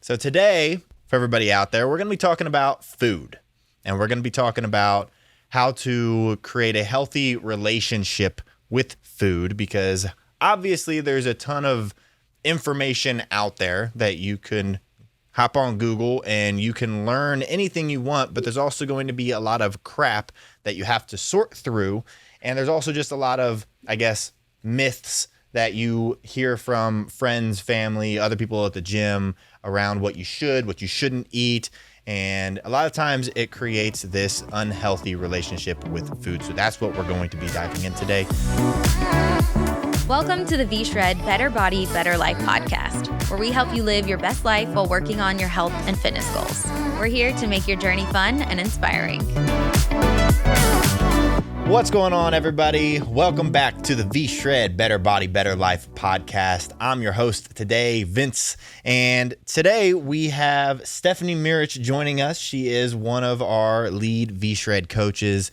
So today, for everybody out there, we're going to be talking about food, and we're going to be talking about how to create a healthy relationship with food, because obviously there's a ton of information out there that you can hop on Google and you can learn anything you want, but there's also going to be a lot of crap that you have to sort through. And there's also just a lot of, I guess, myths that you hear from friends, family, other people at the gym around what you should, what you shouldn't eat. And a lot of times it creates this unhealthy relationship with food. So that's what we're going to be diving in today. Welcome to the V-Shred Better Body, Better Life podcast, where we help you live your best life while working on your health and fitness goals. We're here to make your journey fun and inspiring. What's going on, everybody? Welcome back to the V-Shred Better Body, Better Life podcast. I'm your host today, Vince, and today we have Stephanie Mirich joining us. She is one of our lead V-Shred coaches.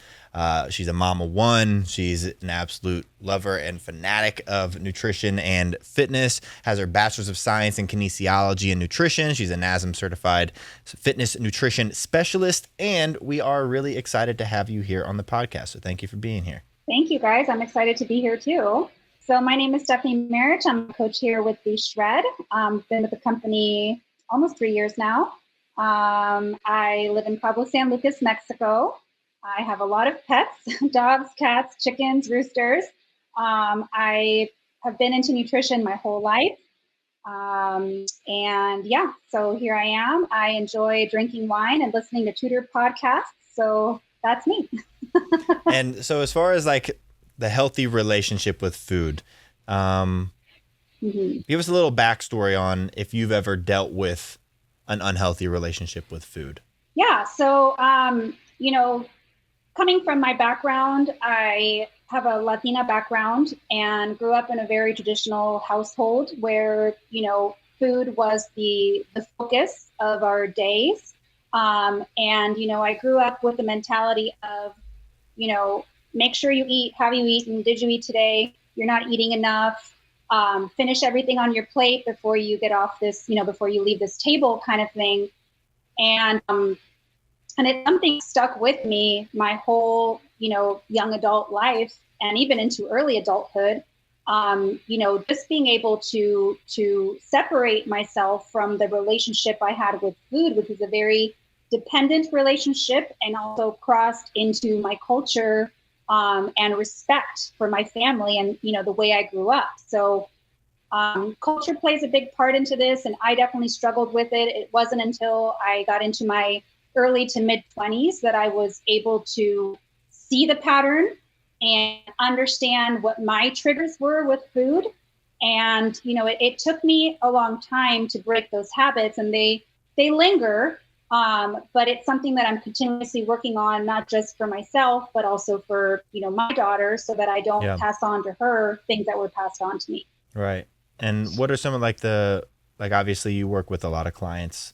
She's a mom of one. She's an absolute lover and fanatic of nutrition and fitness, has her bachelor's of science in kinesiology and nutrition. She's a NASM certified fitness nutrition specialist, and we are really excited to have you here on the podcast. So thank you for being here. Thank you, guys. I'm excited to be here too. So my name is Stephanie Mirich. I'm a coach here with V-Shred. Been with the company almost 3 years now. I live in Cabo San Lucas, Mexico. I have a lot of pets, dogs, cats, chickens, roosters. I have been into nutrition my whole life. So here I am. I enjoy drinking wine and listening to tutor podcasts. So that's me. And so as far as like the healthy relationship with food, give us a little backstory on if you've ever dealt with an unhealthy relationship with food. Yeah. So, coming from my background, I have a Latina background and grew up in a very traditional household where, food was the focus of our days. I grew up with the mentality of, make sure you eat, have you eaten, did you eat today? You're not eating enough. Finish everything on your plate before you get off this, before you leave this table kind of thing. And it's something stuck with me my whole, young adult life and even into early adulthood. Just being able to separate myself from the relationship I had with food, which was a very dependent relationship and also crossed into my culture and respect for my family and, the way I grew up. So culture plays a big part into this, and I definitely struggled with it. It wasn't until I got into my early to mid 20s that I was able to see the pattern and understand what my triggers were with food. And, it took me a long time to break those habits, and they linger. But it's something that I'm continuously working on, not just for myself, but also for, my daughter, so that I don't pass on to her things that were passed on to me. Right. And what are some of obviously you work with a lot of clients.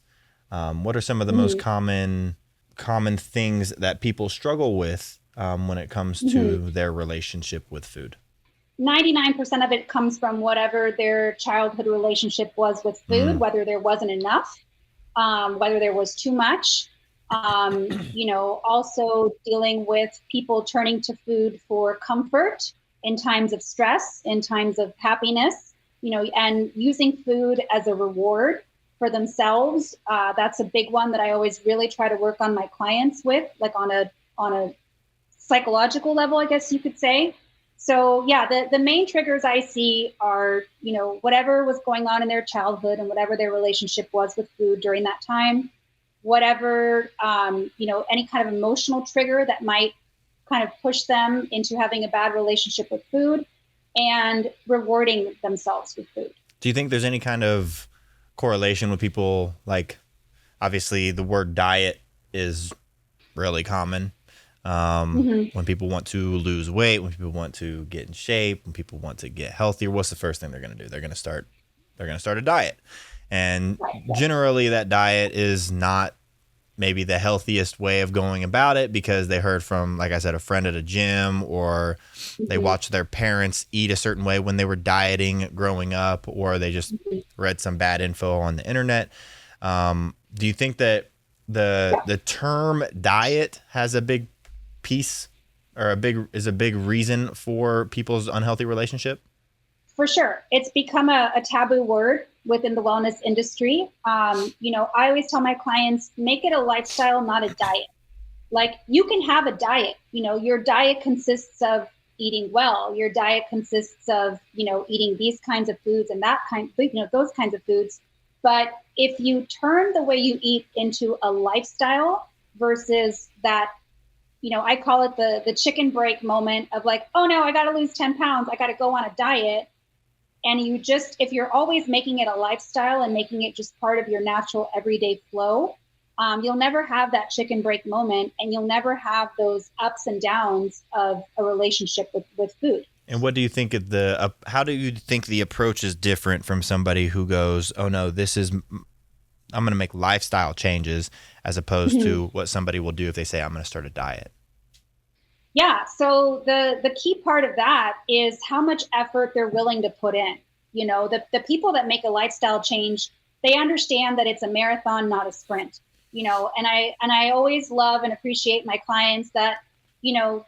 What are some of the most common things that people struggle with when it comes to their relationship with food? 99% of it comes from whatever their childhood relationship was with food, whether there wasn't enough, whether there was too much, also dealing with people turning to food for comfort in times of stress, in times of happiness, and using food as a reward for themselves. That's a big one that I always really try to work on my clients with, like on a psychological level, I guess you could say. So the main triggers I see are, whatever was going on in their childhood and whatever their relationship was with food during that time, whatever, any kind of emotional trigger that might kind of push them into having a bad relationship with food, and rewarding themselves with food. Do you think there's any kind of correlation with people, like obviously the word diet is really common when people want to lose weight, when people want to get in shape, when people want to get healthier? What's the first thing they're going to do? They're going to start a diet, and generally that diet is not maybe the healthiest way of going about it, because they heard from, like I said, a friend at a gym, or they watched their parents eat a certain way when they were dieting growing up, or they just read some bad info on the internet. Do you think that the term diet has a big piece or is a big reason for people's unhealthy relationship? For sure. It's become a taboo word within the wellness industry. I always tell my clients, make it a lifestyle, not a diet. Like, you can have a diet, your diet consists of eating well. Your diet consists of, eating these kinds of foods and those kinds of foods. But if you turn the way you eat into a lifestyle versus that, I call it the chicken break moment of like, oh no, I got to lose 10 pounds. I got to go on a diet. And if you're always making it a lifestyle and making it just part of your natural everyday flow, you'll never have that chicken break moment, and you'll never have those ups and downs of a relationship with food. And what do you think of how do you think the approach is different from somebody who goes, oh no, I'm going to make lifestyle changes, as opposed to what somebody will do if they say, I'm going to start a diet? Yeah. So the key part of that is how much effort they're willing to put in. The people that make a lifestyle change, they understand that it's a marathon, not a sprint. And I always love and appreciate my clients that,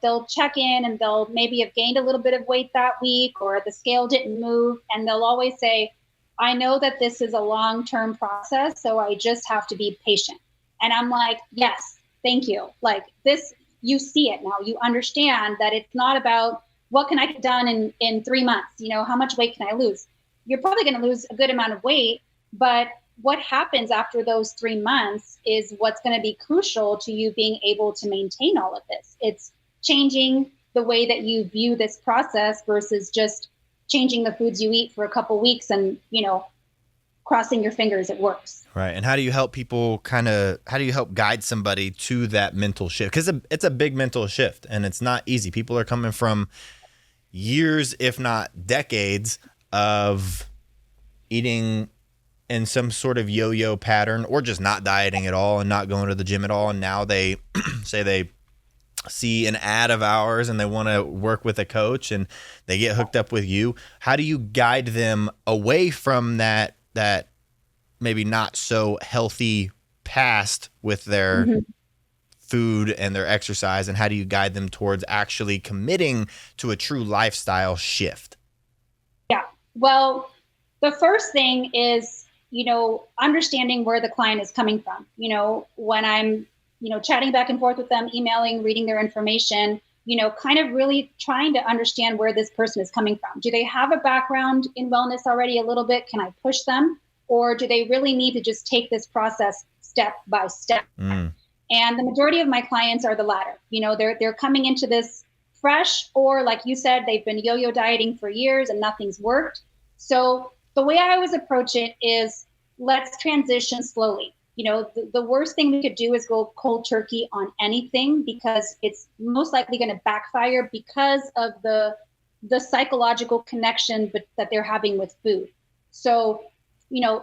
they'll check in and they'll maybe have gained a little bit of weight that week, or the scale didn't move. And they'll always say, I know that this is a long-term process, so I just have to be patient. And I'm like, yes, thank you. Like this, you see it now. You understand that it's not about what can I get done in 3 months? How much weight can I lose? You're probably going to lose a good amount of weight, but what happens after those 3 months is what's going to be crucial to you being able to maintain all of this. It's changing the way that you view this process versus just changing the foods you eat for a couple weeks and, crossing your fingers it works. Right. And how do you help people how do you help guide somebody to that mental shift? Because it's a big mental shift, and it's not easy. People are coming from years, if not decades, of eating in some sort of yo-yo pattern, or just not dieting at all and not going to the gym at all. And now they say they see an ad of ours and they want to work with a coach and they get hooked up with you. How do you guide them away from that maybe not so healthy past with their food and their exercise? And how do you guide them towards actually committing to a true lifestyle shift? Yeah. Well, the first thing is, understanding where the client is coming from. When I'm, chatting back and forth with them, emailing, reading their information, kind of really trying to understand where this person is coming from. Do they have a background in wellness already a little bit? Can I push them? Or do they really need to just take this process step by step? And the majority of my clients are the latter. They're coming into this fresh, or like you said, they've been yo-yo dieting for years and nothing's worked. So the way I always approach it is, let's transition slowly. The worst thing we could do is go cold turkey on anything, because it's most likely going to backfire because of the psychological connection that they're having with food. So,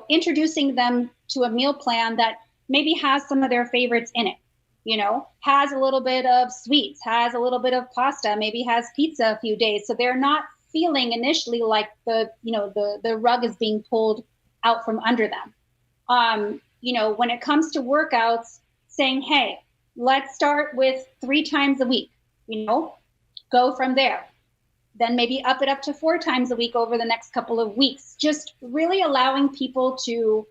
introducing them to a meal plan that maybe has some of their favorites in it, has a little bit of sweets, has a little bit of pasta, maybe has pizza a few days. So they're not feeling initially like the rug is being pulled out from under them. When it comes to workouts, saying, hey, let's start with 3 times a week, go from there. Then maybe up it up to 4 times a week over the next couple of weeks. Just really allowing people to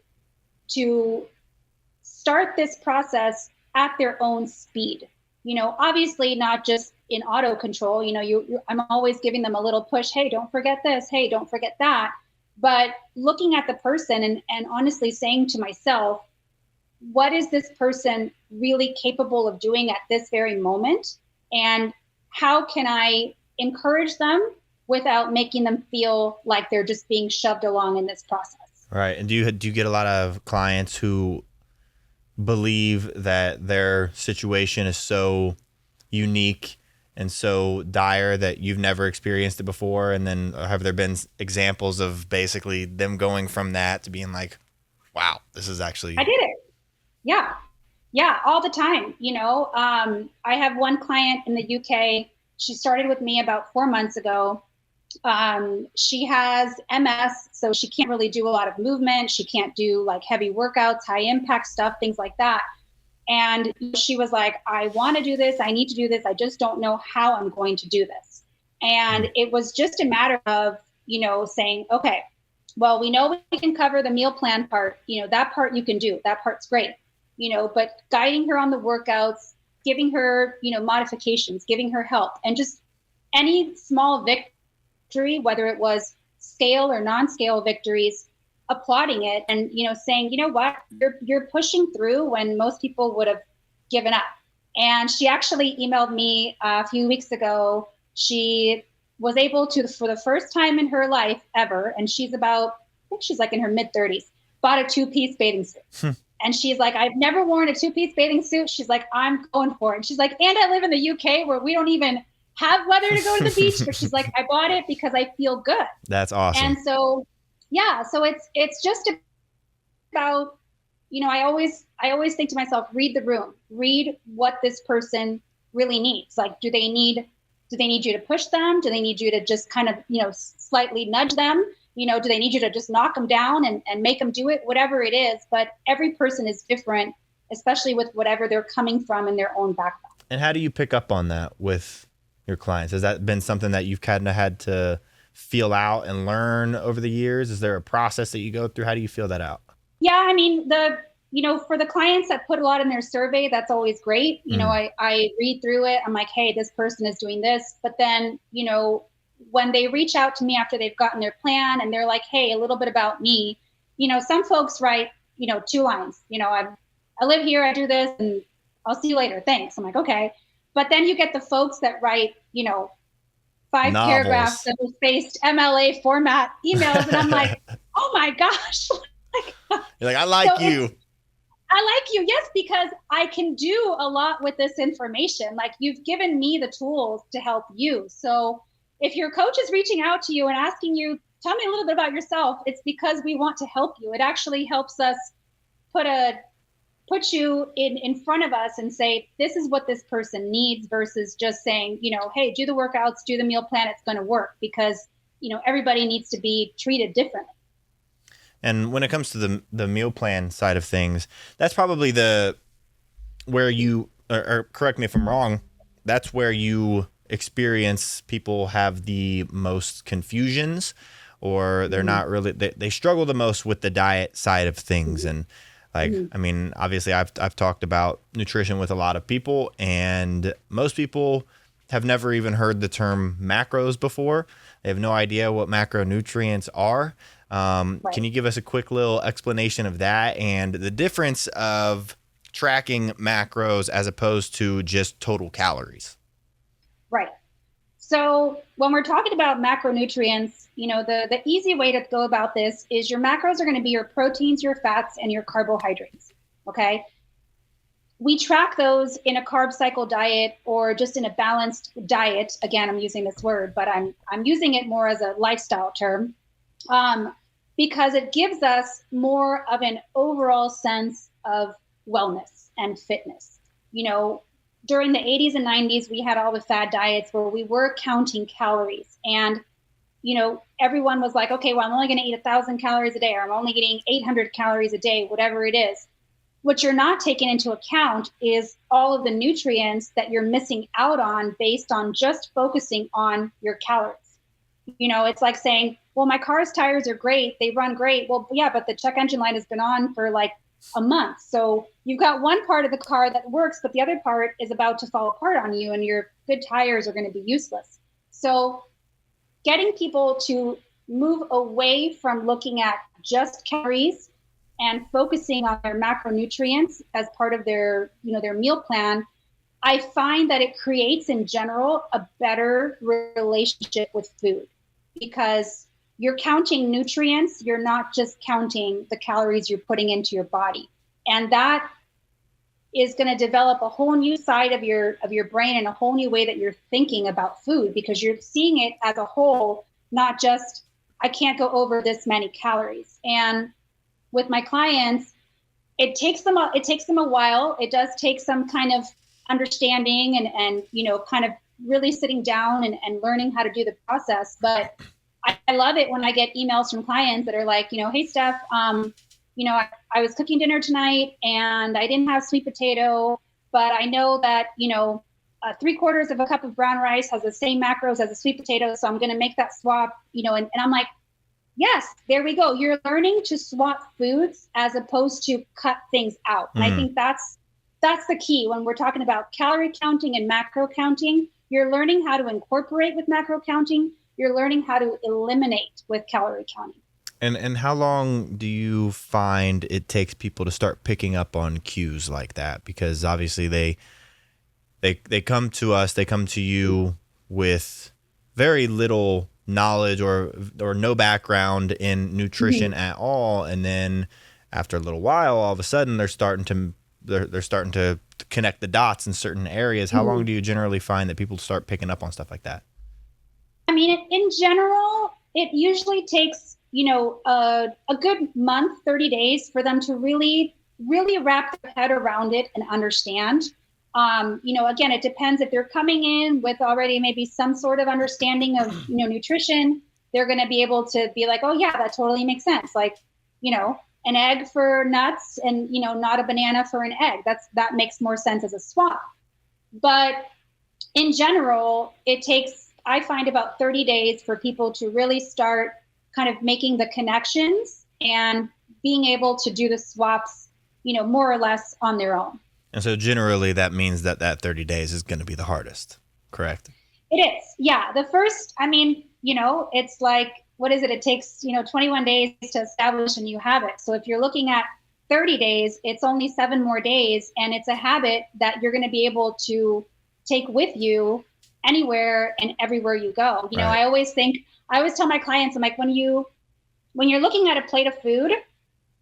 start this process at their own speed. Obviously not just in auto control. I'm always giving them a little push. Hey, don't forget this. Hey, don't forget that. But looking at the person and honestly saying to myself, what is this person really capable of doing at this very moment? And how can I encourage them without making them feel like they're just being shoved along in this process? Right. And do you get a lot of clients who believe that their situation is so unique and so dire that you've never experienced it before? And then have there been examples of basically them going from that to being like, wow, this is actually... I did it. Yeah. Yeah. All the time. I have one client in the UK. She started with me about 4 months ago. She has MS, so she can't really do a lot of movement. She can't do like heavy workouts, high impact stuff, things like that. And she was like, I want to do this. I need to do this. I just don't know how I'm going to do this. And it was just a matter of, saying, okay, well, we know we can cover the meal plan part. That part you can do. That part's great. But guiding her on the workouts, giving her, modifications, giving her help, and just any small victory, whether it was scale or non-scale victories, applauding it and, saying, you know what, you're pushing through when most people would have given up. And she actually emailed me a few weeks ago. She was able to, for the first time in her life ever, and she's about, I think she's like in her mid-30s, bought a 2-piece bathing suit. And she's like, I've never worn a 2-piece bathing suit. She's like, I'm going for it. And she's like, and I live in the UK where we don't even have weather to go to the beach. But she's like, I bought it because I feel good. That's awesome. And so, yeah, so it's just about, I always think to myself, read the room, read what this person really needs. Like, do they need you to push them? Do they need you to just kind of, slightly nudge them? Do they need you to just knock them down and make them do it? Whatever it is. But every person is different, especially with whatever they're coming from in their own background. And how do you pick up on that with your clients? Has that been something that you've kind of had to feel out and learn over the years? Is there a process that you go through? How do you feel that out? Yeah, I mean, for the clients that put a lot in their survey, that's always great. I read through it. I'm like, hey, this person is doing this. But then, when they reach out to me after they've gotten their plan and they're like, hey, a little bit about me, some folks write, 2 lines, I live here, I do this, and I'll see you later. Thanks. I'm like, okay. But then you get the folks that write, 5 Novels. paragraphs that are spaced MLA format emails. And I'm like, oh my gosh. You're like, I like you. I like you. Yes, because I can do a lot with this information. Like, you've given me the tools to help you. So if your coach is reaching out to you and asking you, tell me a little bit about yourself, it's because we want to help you. It actually helps us put you in front of us and say, this is what this person needs, versus just saying, hey, do the workouts, do the meal plan, it's going to work, because, everybody needs to be treated differently. And when it comes to the meal plan side of things, that's probably where you, or correct me if I'm wrong, that's where you experience people have the most confusions, or they're not really, they struggle the most with the diet side of things. And like, I mean, obviously I've talked about nutrition with a lot of people, and most people have never even heard the term macros before. They have no idea what macronutrients are. Right. Can you give us a quick little explanation of that and the difference of tracking macros as opposed to just total calories? Right. So when we're talking about macronutrients, the easy way to go about this is your macros are going to be your proteins, your fats, and your carbohydrates. Okay. We track those in a carb cycle diet or just in a balanced diet. Again, I'm using this word, but I'm using it more as a lifestyle term, because it gives us more of an overall sense of wellness and fitness. During the 80s and 90s, we had all the fad diets where we were counting calories, and, everyone was like, okay, well, I'm only going to eat 1,000 calories a day, or I'm only getting 800 calories a day, whatever it is. What you're not taking into account is all of the nutrients that you're missing out on based on just focusing on your calories. It's like saying, well, my car's tires are great, they run great. Well, yeah, but the check engine light has been on for like a month. So you've got one part of the car that works, but the other part is about to fall apart on you, and your good tires are going to be useless. So getting people to move away from looking at just calories and focusing on their macronutrients as part of their meal plan, I find that it creates in general a better relationship with food, because you're counting nutrients. You're not just counting the calories you're putting into your body. And that is going to develop a whole new side of your brain and a whole new way that you're thinking about food, because you're seeing it as a whole, not just, I can't go over this many calories. And with my clients, it takes them a while. It does take some kind of understanding and kind of really sitting down and learning how to do the process. But I love it when I get emails from clients that are like, hey, Steph, I was cooking dinner tonight and I didn't have sweet potato, but I know that, 3/4 of a cup of brown rice has the same macros as a sweet potato. So I'm going to make that swap, and I'm like, yes, there we go. You're learning to swap foods as opposed to cut things out. And I think that's the key when we're talking about calorie counting and macro counting. You're learning how to incorporate with macro counting. You're learning how to eliminate with calorie counting. And how long do you find it takes people to start picking up on cues like that? Because obviously they come to us, they come to you with very little knowledge or no background in nutrition at all, and then after a little while, all of a sudden they're starting to connect the dots in certain areas. How long do you generally find that people start picking up on stuff like that? I mean, in general, it usually takes a good month, 30 days for them to really wrap their head around it and understand. Again, it depends if they're coming in with already maybe some sort of understanding of, nutrition. They're going to be able to be like, oh yeah, that totally makes sense. Like, an egg for nuts and, not a banana for an egg. That makes more sense as a swap. But in general, it takes, I find, about 30 days for people to really start kind of making the connections and being able to do the swaps, more or less on their own. And so generally that means that 30 days is going to be the hardest, correct? It is. Yeah. The first, it's like, what is it? It takes, 21 days to establish a new habit. So if you're looking at 30 days, it's only 7 more days. And it's a habit that you're going to be able to take with you anywhere and everywhere you go. Right. I always tell my clients, I'm like, when you're looking at a plate of food,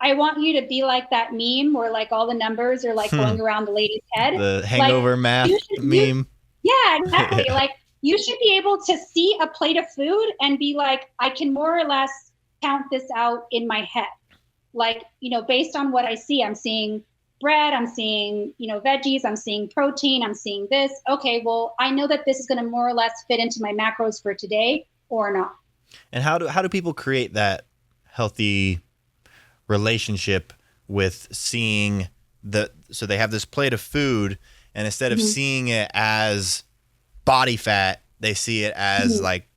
I want you to be like that meme where like all the numbers are like going around the lady's head. The hangover math meme. Yeah, exactly. Like you should be able to see a plate of food and be like, I can more or less count this out in my head. Like, based on what I see, I'm seeing bread, I'm seeing, veggies, I'm seeing protein, I'm seeing this. Okay, well, I know that this is going to more or less fit into my macros for today or not. And how do people create that healthy relationship with seeing so they have this plate of food, and instead of seeing it as body fat, they see it as like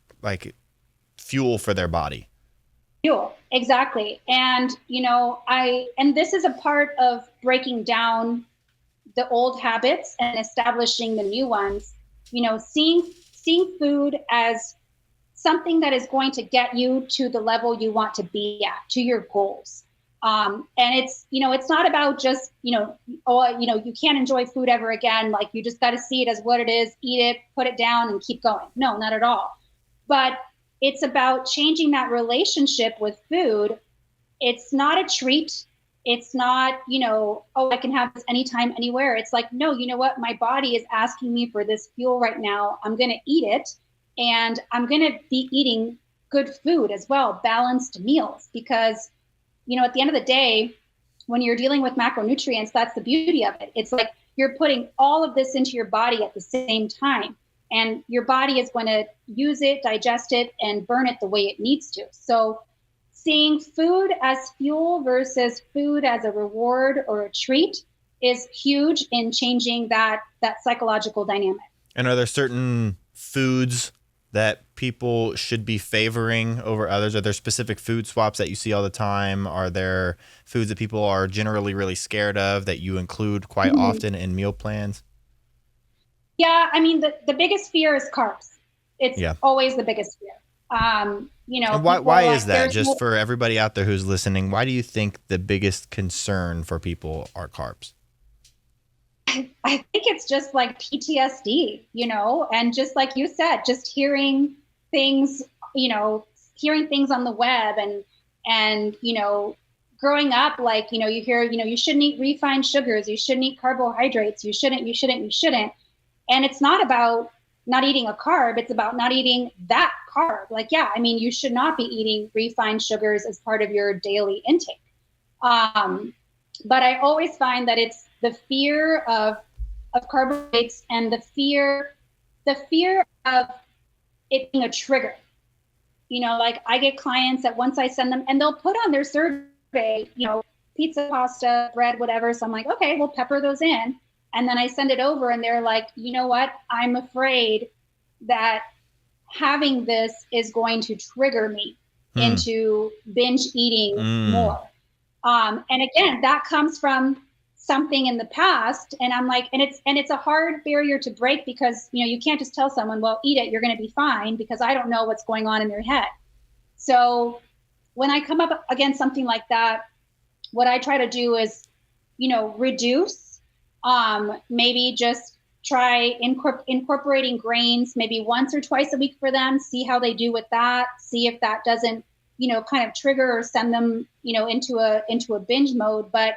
fuel for their body. Fuel, exactly. And and this is a part of breaking down the old habits and establishing the new ones. Seeing food as something that is going to get you to the level you want to be at, to your goals. And it's not about just, you can't enjoy food ever again. Like you just got to see it as what it is, eat it, put it down and keep going. No, not at all. But it's about changing that relationship with food. It's not a treat. It's not, I can have this anytime, anywhere. It's like, no, you know what? My body is asking me for this fuel right now. I'm going to eat it, and I'm going to be eating good food as well, balanced meals, because at the end of the day, when you're dealing with macronutrients, that's the beauty of it. It's like you're putting all of this into your body at the same time, and your body is going to use it, digest it, and burn it the way it needs to. So seeing food as fuel versus food as a reward or a treat is huge in changing that psychological dynamic. And are there certain foods that people should be favoring over others? Are there specific food swaps that you see all the time? Are there foods that people are generally really scared of that you include quite often in meal plans? Yeah, I mean, the biggest fear is carbs. It's always the biggest fear. And why is that? Just for everybody out there who's listening, why do you think the biggest concern for people are carbs? I think it's just like PTSD, and just like you said, just hearing things on the web and growing up, like, you hear, you shouldn't eat refined sugars, you shouldn't eat carbohydrates, you shouldn't. And it's not about not eating a carb, it's about not eating that carb. Like, you should not be eating refined sugars as part of your daily intake. But I always find that it's the fear of carbohydrates and the fear the fear of it being a trigger. Like I get clients that once I send them, and they'll put on their survey, pizza, pasta, bread, whatever. So I'm like, okay, we'll pepper those in. And then I send it over and they're like, you know what? I'm afraid that having this is going to trigger me into binge eating more. And again, that comes from something in the past. And I'm like, and it's a hard barrier to break because, you can't just tell someone, well, eat it, you're going to be fine, because I don't know what's going on in their head. So when I come up against something like that, what I try to do is, reduce, maybe just try incorporating grains, maybe once or twice a week for them, see how they do with that, see if that doesn't, kind of trigger or send them, into a binge mode. But,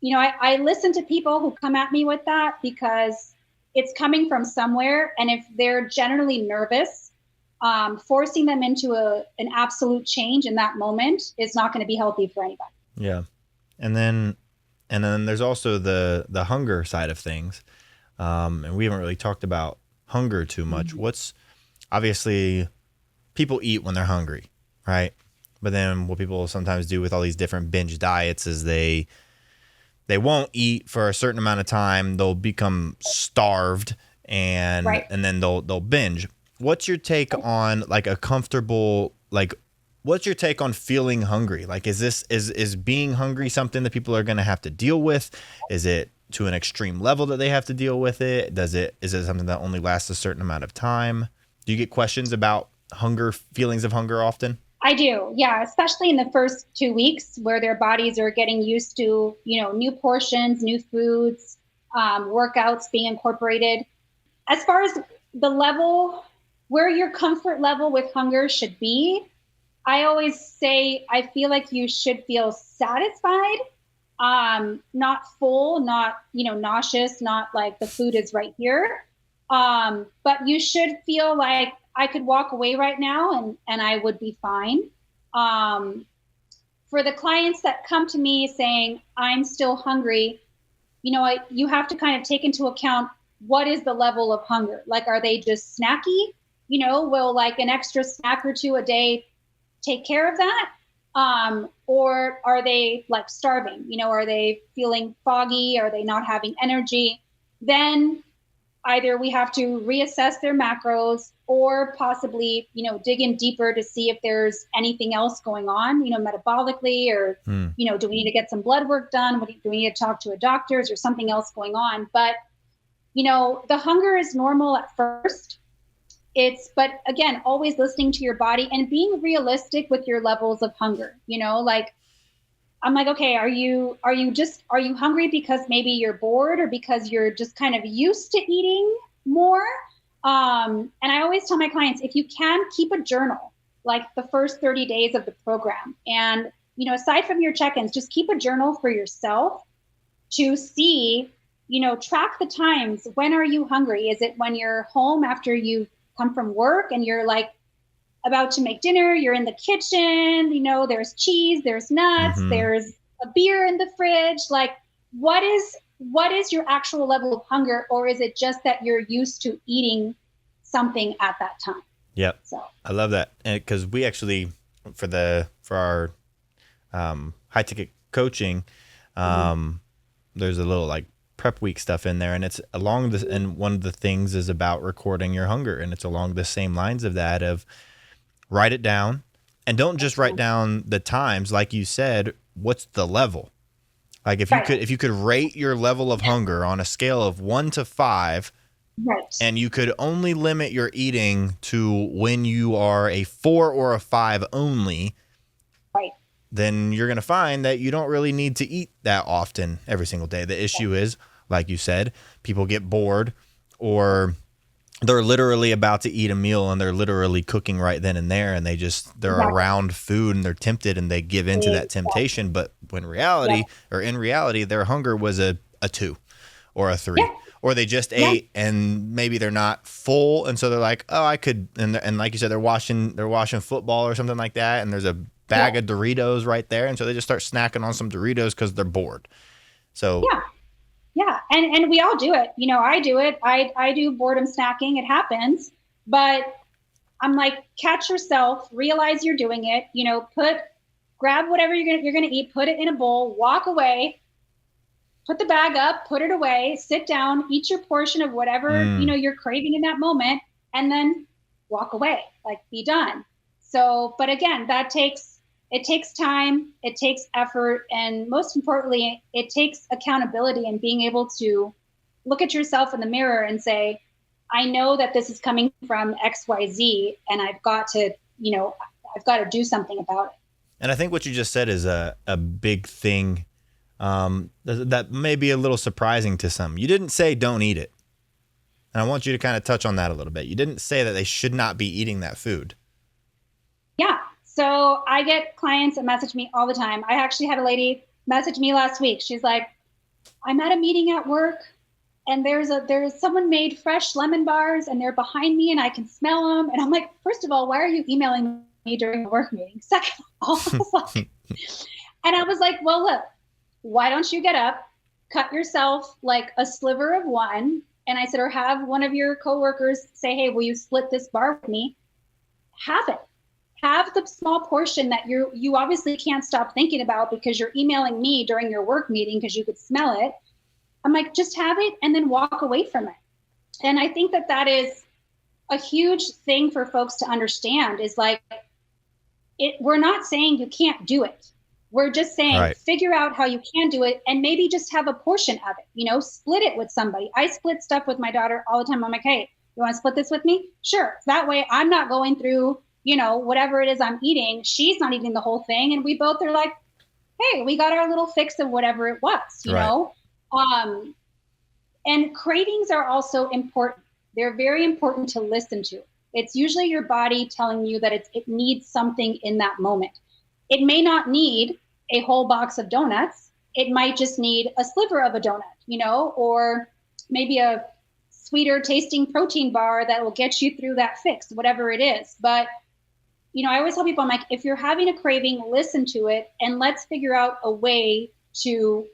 I listen to people who come at me with that because it's coming from somewhere. And if they're generally nervous, forcing them into an absolute change in that moment is not going to be healthy for anybody. Yeah. And then there's also the hunger side of things. And we haven't really talked about hunger too much. What's obviously people eat when they're hungry, right? But then what people sometimes do with all these different binge diets is they won't eat for a certain amount of time. They'll become starved and then they'll binge. What's your take on like a comfortable, what's your take on feeling hungry? Like, is being hungry something that people are going to have to deal with? Is it to an extreme level that they have to deal with it? Is it something that only lasts a certain amount of time? Do you get questions about hunger, feelings of hunger often? I do. Yeah. Especially in the first 2 weeks where their bodies are getting used to, new portions, new foods, workouts being incorporated. As far as the level where your comfort level with hunger should be, I always say, I feel like you should feel satisfied, not full, not, nauseous, not like the food is right here. But you should feel like I could walk away right now and I would be fine. For the clients that come to me saying, I'm still hungry, you have to kind of take into account what is the level of hunger. Like, are they just snacky? Will like an extra snack or two a day take care of that? Or are they like starving? Are they feeling foggy? Are they not having energy? Then either we have to reassess their macros or possibly, dig in deeper to see if there's anything else going on, metabolically, or, do we need to get some blood work done? Do we need to talk to a doctor? Is there something else going on? But, the hunger is normal at first. But again, always listening to your body and being realistic with your levels of hunger. I'm like, okay, are you hungry because maybe you're bored or because you're just kind of used to eating more? And I always tell my clients, if you can, keep a journal, like the first 30 days of the program. And, aside from your check-ins, just keep a journal for yourself to see, track the times. When are you hungry? Is it when you're home after you've come from work and you're like about to make dinner, you're in the kitchen, there's cheese, there's nuts, there's a beer in the fridge. Like, what is your actual level of hunger? Or is it just that you're used to eating something at that time? Yep. So I love that. And because we actually, for our high ticket coaching, there's a little like prep week stuff in there, and it's along this, and one of the things is about recording your hunger, and it's along the same lines of that, of write it down, and don't just write down the times. Like you said, what's the level? Like if you could rate your level of hunger on a scale of 1 to 5, and you could only limit your eating to when you are a 4 or a 5 only, then you're going to find that you don't really need to eat that often every single day. The issue is, like you said, people get bored, or they're literally about to eat a meal and they're literally cooking right then and there, and they're around food and they're tempted and they give into that temptation. But in reality, their hunger was a 2 or a 3. Or they just ate and maybe they're not full, and so they're like, oh, I could, and like you said, they're watching football or something like that, and there's a bag of Doritos right there, and so they just start snacking on some Doritos because they're bored. So yeah, And we all do it. You know, I do it. I do boredom snacking. It happens. But I'm like, catch yourself, realize you're doing it, you know, grab whatever you're gonna eat, put it in a bowl, walk away, put the bag up, put it away, sit down, eat your portion of whatever, you know, you're craving in that moment, and then walk away, like, be done. So, but again, it takes time, it takes effort, and most importantly, it takes accountability and being able to look at yourself in the mirror and say, I know that this is coming from XYZ, and I've got to do something about it. And I think what you just said is a big thing that may be a little surprising to some. You didn't say don't eat it. And I want you to kind of touch on that a little bit. You didn't say that they should not be eating that food. Yeah. So I get clients that message me all the time. I actually had a lady message me last week. She's like, I'm at a meeting at work, and there's someone made fresh lemon bars, and they're behind me and I can smell them. And I'm like, first of all, why are you emailing me during a work meeting? Second of all, and I was like, well, look, why don't you get up, cut yourself like a sliver of one. And I said, or have one of your coworkers say, hey, will you split this bar with me? Have it. Have the small portion that you obviously can't stop thinking about because you're emailing me during your work meeting because you could smell it. I'm like, just have it and then walk away from it. And I think that is a huge thing for folks to understand is like, we're not saying you can't do it. We're just saying, figure out how you can do it and maybe just have a portion of it, you know, split it with somebody. I split stuff with my daughter all the time. I'm like, hey, you want to split this with me? Sure. That way I'm not going through, you know, whatever it is I'm eating. She's not eating the whole thing. And we both are like, hey, we got our little fix of whatever it was, you know? And cravings are also important. They're very important to listen to. It's usually your body telling you that it needs something in that moment. It may not need a whole box of donuts. It might just need a sliver of a donut, you know, or maybe a sweeter tasting protein bar that will get you through that fix, whatever it is. But, you know, I always tell people, I'm like, if you're having a craving, listen to it and let's figure out a way to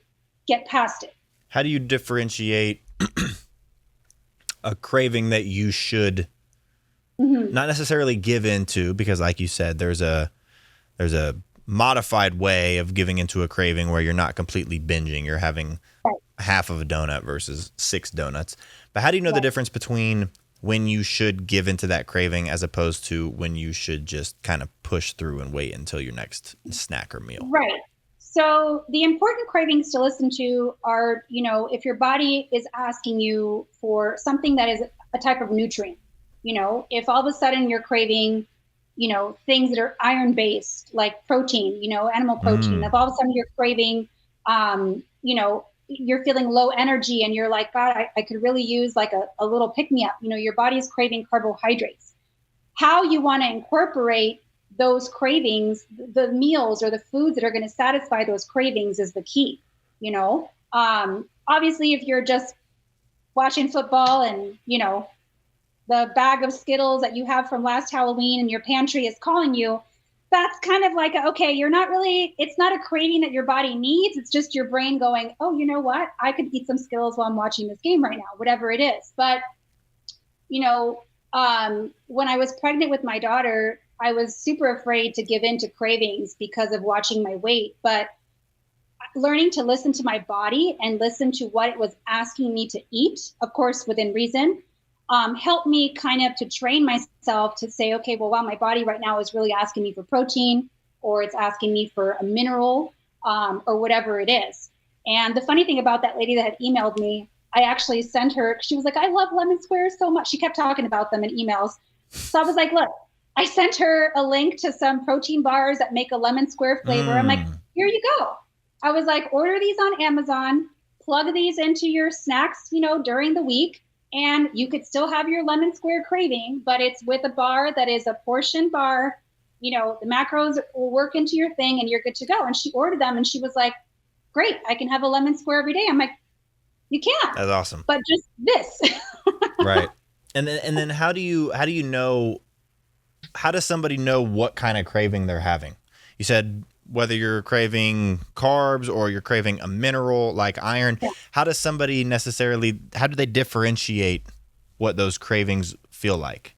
get past it. How do you differentiate a craving that you should not necessarily give into? Because like you said, there's a modified way of giving into a craving where you're not completely binging. You're having half of a donut versus 6 donuts. But how do you know the difference between when you should give into that craving as opposed to when you should just kind of push through and wait until your next snack or meal? Right. So the important cravings to listen to are, you know, if your body is asking you for something that is a type of nutrient, you know, if all of a sudden you're craving, you know, things that are iron-based, like protein, you know, animal protein. If all of a sudden you're craving, you know, you're feeling low energy and you're like, God, I could really use like a little pick-me-up. You know, your body's craving carbohydrates. How you want to incorporate those cravings, the meals or the foods that are going to satisfy those cravings is the key, you know. Obviously, if you're just watching football and, you know, the bag of Skittles that you have from last Halloween in your pantry is calling you, that's kind of like, okay, you're not really, it's not a craving that your body needs. It's just your brain going, oh, you know what? I could eat some Skittles while I'm watching this game right now, whatever it is. But, you know, when I was pregnant with my daughter, I was super afraid to give in to cravings because of watching my weight. But learning to listen to my body and listen to what it was asking me to eat, of course, within reason, helped me kind of to train myself to say, okay, well, wow, my body right now is really asking me for protein, or it's asking me for a mineral, or whatever it is. And the funny thing about that lady that had emailed me, I actually sent her, she was like, I love lemon squares so much. She kept talking about them in emails. So I was like, look, I sent her a link to some protein bars that make a lemon square flavor. I'm like, here you go. I was like, order these on Amazon, plug these into your snacks, you know, during the week. And you could still have your lemon square craving, but it's with a bar that is a portion bar. You know, the macros will work into your thing and you're good to go. And she ordered them and she was like, great, I can have a lemon square every day. I'm like, you can't. That's awesome. But just this. Right. And then how do you know, how does somebody know what kind of craving they're having? You said whether you're craving carbs or you're craving a mineral like iron, how do they differentiate what those cravings feel like?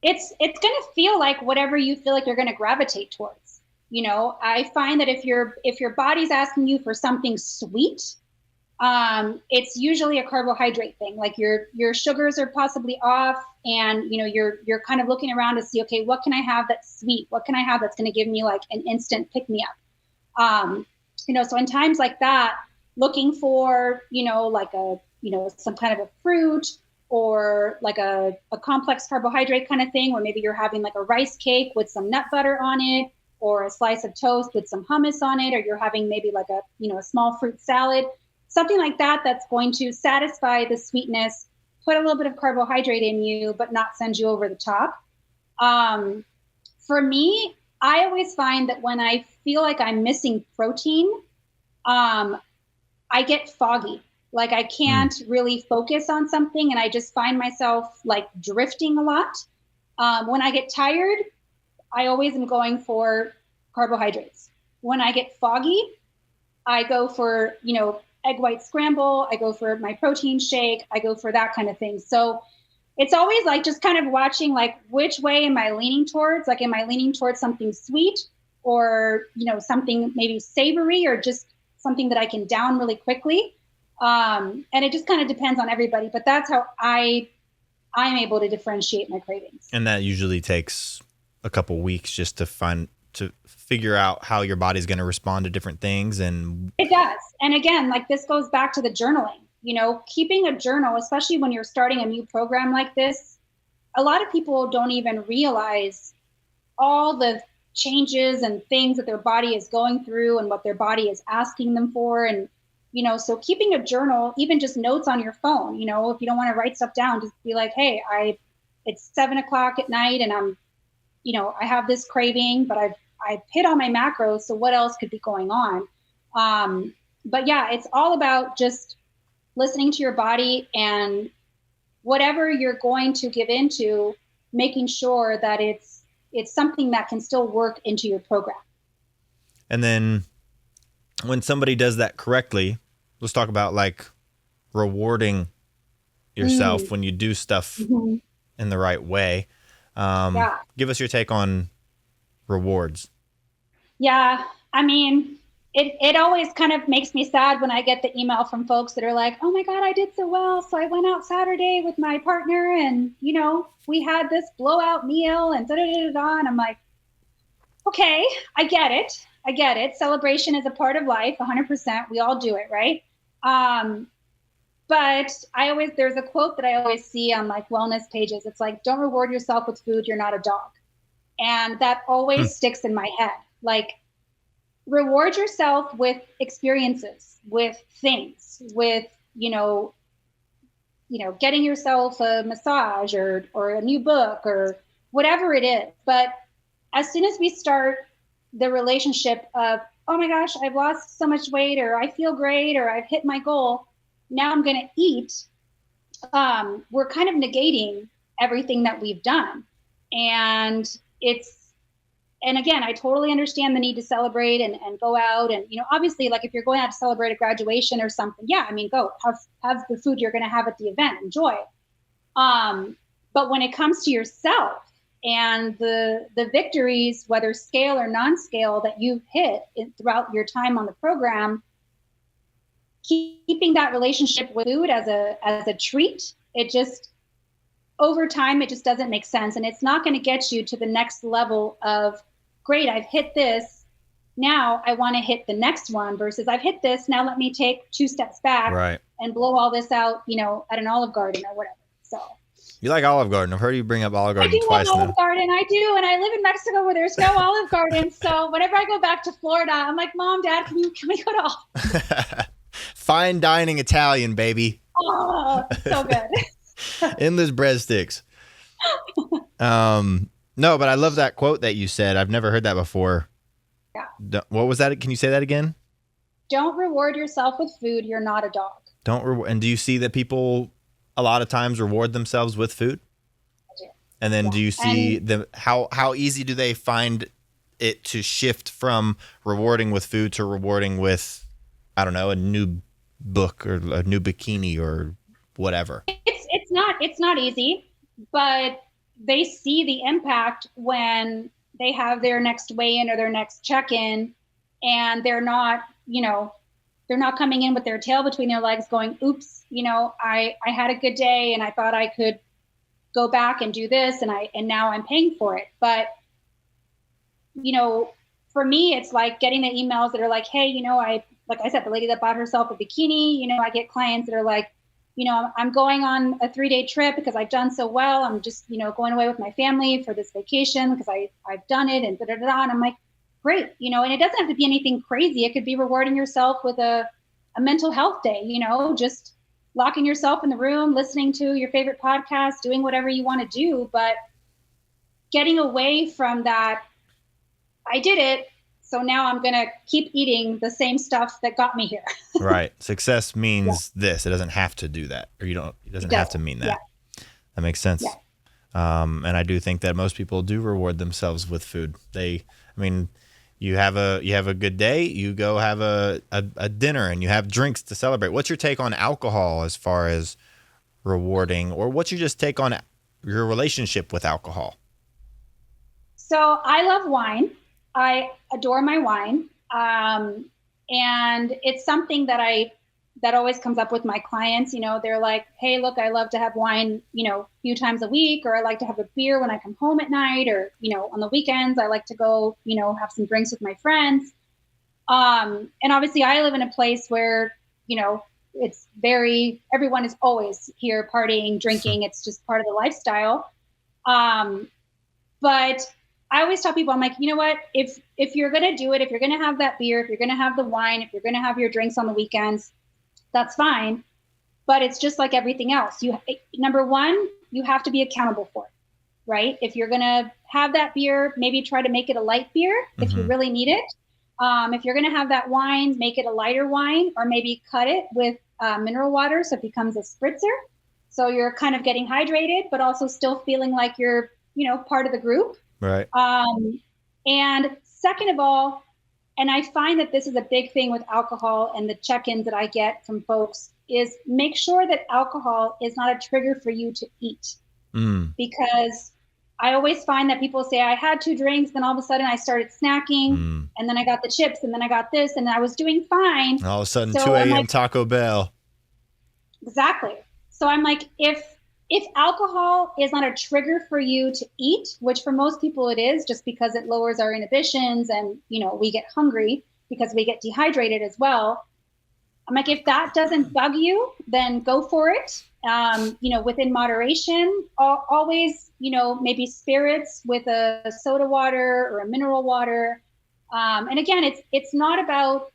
It's going to feel like whatever you feel like you're going to gravitate towards. You know, I find that if your body's asking you for something sweet, it's usually a carbohydrate thing. Like your sugars are possibly off, and you're kind of looking around to see, okay, what can I have that's sweet? What can I have that's going to give me like an instant pick me up? So in times like that, looking for like some kind of a fruit, or like a complex carbohydrate kind of thing, where maybe you're having like a rice cake with some nut butter on it, or a slice of toast with some hummus on it, or you're having maybe like a small fruit salad. Something like that that's going to satisfy the sweetness, put a little bit of carbohydrate in you, but not send you over the top. For me, I always find that when I feel like I'm missing protein, I get foggy. Like I can't really focus on something, and I just find myself like drifting a lot. When I get tired, I always am going for carbohydrates. When I get foggy, I go for, egg white scramble. I go for my protein shake. I go for that kind of thing. So it's always like just kind of watching like which way am I leaning towards? Like, am I leaning towards something sweet, or, something maybe savory, or just something that I can down really quickly? And it just kind of depends on everybody, but that's how I'm able to differentiate my cravings. And that usually takes a couple weeks just to figure out how your body's going to respond to different things. And it does. And again, like this goes back to the journaling, keeping a journal, especially when you're starting a new program like this. A lot of people don't even realize all the changes and things that their body is going through and what their body is asking them for. And, so keeping a journal, even just notes on your phone, if you don't want to write stuff down, just be like, hey, it's 7:00 at night and I'm, I have this craving, but I've hit all my macros. So what else could be going on? But yeah, it's all about just listening to your body, and whatever you're going to give into, making sure that it's something that can still work into your program. And then when somebody does that correctly, let's talk about like rewarding yourself when you do stuff in the right way. Give us your take on rewards. Yeah. I mean, it always kind of makes me sad when I get the email from folks that are like, oh my God, I did so well. So I went out Saturday with my partner and, we had this blowout meal and da-da-da-da-da. And I'm like, okay, I get it. Celebration is a part of life, 100%. We all do it, right? But there's a quote that I always see on like wellness pages. It's like, don't reward yourself with food. You're not a dog. And that always sticks in my head. Like, reward yourself with experiences, with things, with, getting yourself a massage or a new book or whatever it is. But as soon as we start the relationship of, oh my gosh, I've lost so much weight, or I feel great, or I've hit my goal, now I'm going to eat, we're kind of negating everything that we've done. And again, I totally understand the need to celebrate and go out. And, obviously, like if you're going out to celebrate a graduation or something, yeah, I mean, go have the food you're going to have at the event, enjoy. But when it comes to yourself and the victories, whether scale or non-scale, that you've hit throughout your time on the program, keeping that relationship with food as a treat, it just, over time, it just doesn't make sense. And it's not going to get you to the next level of, great, I've hit this. Now I want to hit the next one, versus I've hit this. Now let me take 2 steps back and blow all this out, at an Olive Garden or whatever. So you like Olive Garden? I've heard you bring up Olive Garden twice now. I do love Olive Garden. I do. And I live in Mexico where there's no Olive Garden. So whenever I go back to Florida, I'm like, Mom, Dad, can we go to Olive? Fine dining Italian, baby. Oh, so good. Endless breadsticks. No, but I love that quote that you said. I've never heard that before. Yeah. What was that? Can you say that again? Don't reward yourself with food. You're not a dog. And do you see that people a lot of times reward themselves with food? I do. And then do you see how easy do they find it to shift from rewarding with food to rewarding with, I don't know, a new book or a new bikini or whatever? It's not easy, but they see the impact when they have their next weigh-in or their next check-in, and they're not, they're not coming in with their tail between their legs going, oops, I had a good day and I thought I could go back and do this, and now I'm paying for it. But for me, it's like getting the emails that are like, hey, like I said, the lady that bought herself a bikini, I get clients that are like, I'm going on a 3-day trip because I've done so well. I'm just, going away with my family for this vacation because I've done it, and da da da. And I'm like, great, and it doesn't have to be anything crazy. It could be rewarding yourself with a mental health day, just locking yourself in the room, listening to your favorite podcast, doing whatever you want to do, but getting away from that. I did it, so now I'm going to keep eating the same stuff that got me here. Right. Success means this. It doesn't have to do that, or it doesn't have to mean that. Yeah. That makes sense. Yeah. And I do think that most people do reward themselves with food. You have a good day, you go have a dinner and you have drinks to celebrate. What's your take on alcohol as far as rewarding, or what's your just take on your relationship with alcohol? So I love wine. I adore my wine. And it's something that always comes up with my clients. They're like, hey, look, I love to have wine, a few times a week, or I like to have a beer when I come home at night, or, on the weekends, I like to go, have some drinks with my friends. And obviously I live in a place where, it's everyone is always here partying, drinking. It's just part of the lifestyle. But I always tell people, I'm like, you know what, if you're going to do it, if you're going to have that beer, if you're going to have the wine, if you're going to have your drinks on the weekends, that's fine. But it's just like everything else. Number one, you have to be accountable for it, right? If you're going to have that beer, maybe try to make it a light beer if you really need it. If you're going to have that wine, make it a lighter wine, or maybe cut it with mineral water so it becomes a spritzer. So you're kind of getting hydrated, but also still feeling like you're, part of the group. Right. And second of all, and I find that this is a big thing with alcohol and the check-ins that I get from folks, is make sure that alcohol is not a trigger for you to eat. Because I always find that people say, I had 2 drinks, then all of a sudden I started snacking, and then I got the chips, and then I got this, and I was doing fine. All of a sudden, so 2 a.m. Taco Bell. Exactly. So I'm like, if alcohol is not a trigger for you to eat, which for most people it is, just because it lowers our inhibitions and, we get hungry because we get dehydrated as well. I'm like, if that doesn't bug you, then go for it. Within moderation, always, maybe spirits with a soda water or a mineral water. And again, it's not about,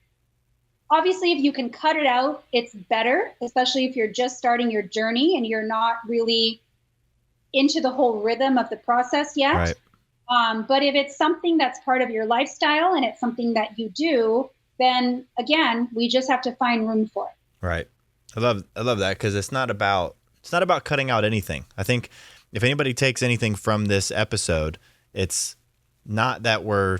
obviously, if you can cut it out, it's better, especially if you're just starting your journey and you're not really into the whole rhythm of the process yet. Right. But if it's something that's part of your lifestyle and it's something that you do, then again, we just have to find room for it. Right. I love that, because it's not about cutting out anything. I think if anybody takes anything from this episode, it's not that we're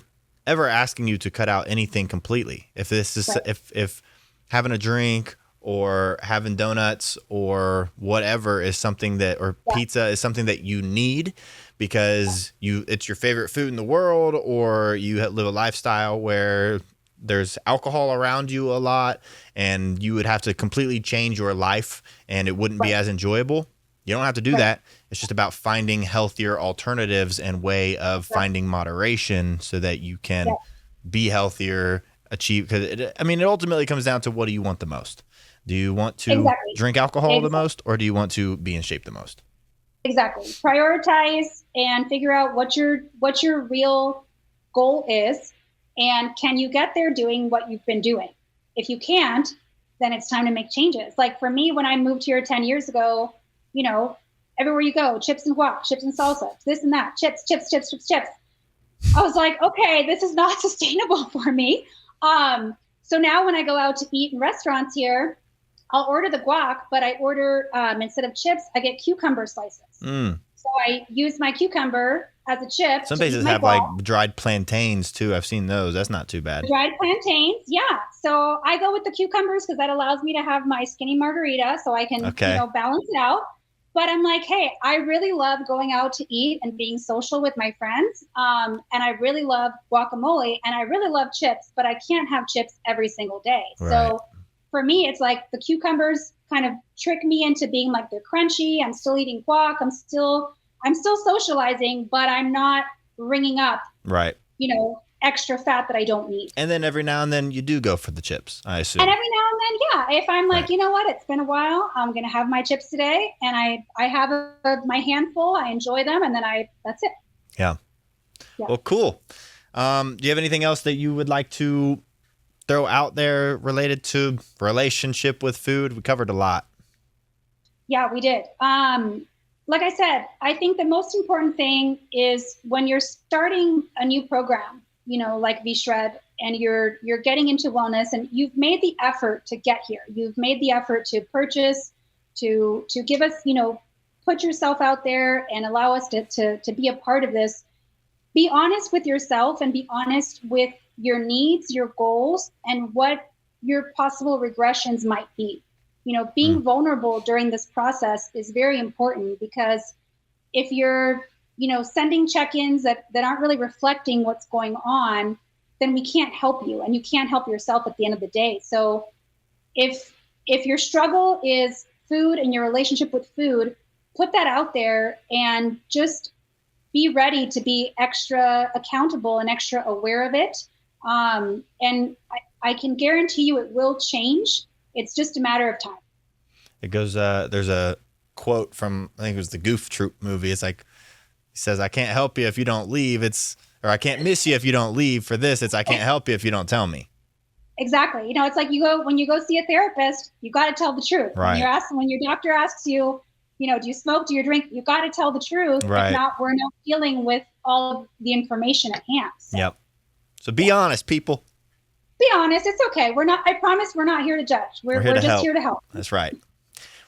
ever asking you to cut out anything completely. If this is, right, if having a drink or having donuts or whatever is something that, or pizza is something that you need because it's your favorite food in the world, or you live a lifestyle where there's alcohol around you a lot and you would have to completely change your life and it wouldn't be as enjoyable. You don't have to do that. It's just about finding healthier alternatives and way of finding moderation so that you can be healthier, achieve. Because it ultimately comes down to, what do you want the most? Do you want to drink alcohol the most, or do you want to be in shape the most? Exactly. Prioritize and figure out what your real goal is, and can you get there doing what you've been doing? If you can't, then it's time to make changes. Like for me, when I moved here 10 years ago, everywhere you go, chips and guac, chips and salsa, this and that, chips. I was like, okay, this is not sustainable for me. So now when I go out to eat in restaurants here, I'll order the guac, but I order, instead of chips, I get cucumber slices. So I use my cucumber as a chip. Some to eat places my have guac. like dried plantains too. I've seen those. That's not too bad. Dried plantains, yeah. So I go with the cucumbers because that allows me to have my skinny margarita so I can, Okay. balance it out. But I'm like, hey, I really love going out to eat and being social with my friends. And I really love guacamole and I really love chips, but I can't have chips every single day. Right. So for me, it's like the cucumbers kind of trick me into being like they're crunchy. I'm still eating guac. I'm still socializing, but I'm not ringing up, Right. extra fat that I don't need. And then every now and then you do go for the chips, I assume. And every now and then, yeah, if I'm like, Right. you know what, it's been a while, I'm going to have my chips today. And I have my handful, I enjoy them. And then that's it. Yeah. Yeah. Well, cool. Do you have anything else that you would like to throw out there related to relationship with food? We covered a lot. Yeah, we did. Like I said, I think the most important thing is when you're starting a new program, like V-Shred, and you're getting into wellness and you've made the effort to get here. You've made the effort to purchase, to give us, put yourself out there and allow us to be a part of this. Be honest with yourself and be honest with your needs, your goals, and what your possible regressions might be. Being vulnerable during this process is very important because if you're, sending check-ins that aren't really reflecting what's going on, then we can't help you and you can't help yourself at the end of the day. So if your struggle is food and your relationship with food, put that out there and just be ready to be extra accountable and extra aware of it. And I can guarantee you it will change. It's just a matter of time. It goes, there's a quote from, I think it was the Goof Troop movie. It's like, he says, I can't help you if you don't leave. Or I can't miss you if you don't leave. For this, it's I can't help you if you don't tell me. Exactly. It's like when you go see a therapist, you got to tell the truth. Right. When your doctor asks you, do you smoke? Do you drink? You got to tell the truth. Right. If not, we're not dealing with all of the information at hand. So. Yep. So be honest, people. Be honest. It's okay. I promise we're not here to judge. We're just here to help. That's right.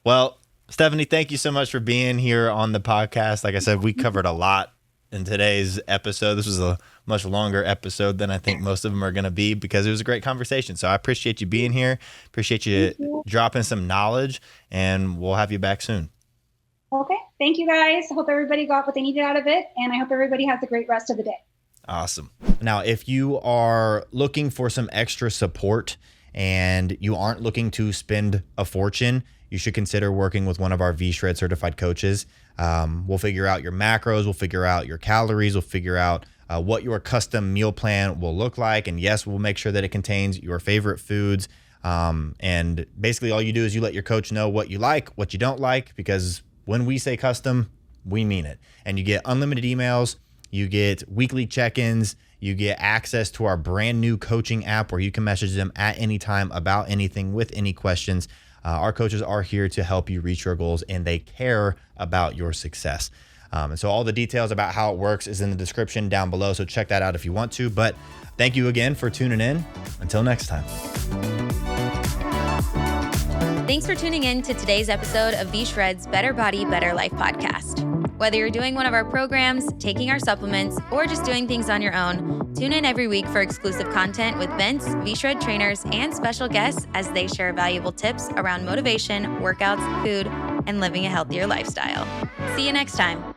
Well, Stephanie, thank you so much for being here on the podcast. Like I said, we covered a lot in today's episode. This was a much longer episode than I think most of them are going to be because it was a great conversation. So I appreciate you being here. Appreciate you dropping some knowledge, and we'll have you back soon. Okay. Thank you, guys. I hope everybody got what they needed out of it, and I hope everybody has a great rest of the day. Awesome. Now, if you are looking for some extra support and you aren't looking to spend a fortune, you should consider working with one of our V-Shred certified coaches. We'll figure out your macros. We'll figure out your calories. We'll figure out what your custom meal plan will look like. And yes, we'll make sure that it contains your favorite foods. And basically all you do is you let your coach know what you like, what you don't like, because when we say custom, we mean it. And you get unlimited emails. You get weekly check-ins. You get access to our brand new coaching app where you can message them at any time about anything with any questions. Our coaches are here to help you reach your goals, and they care about your success. And so all the details about how it works is in the description down below. So check that out if you want to. But thank you again for tuning in. Until next time. Thanks for tuning in to today's episode of V-Shred's Better Body, Better Life podcast. Whether you're doing one of our programs, taking our supplements, or just doing things on your own, tune in every week for exclusive content with Vince, V-Shred trainers, and special guests as they share valuable tips around motivation, workouts, food, and living a healthier lifestyle. See you next time.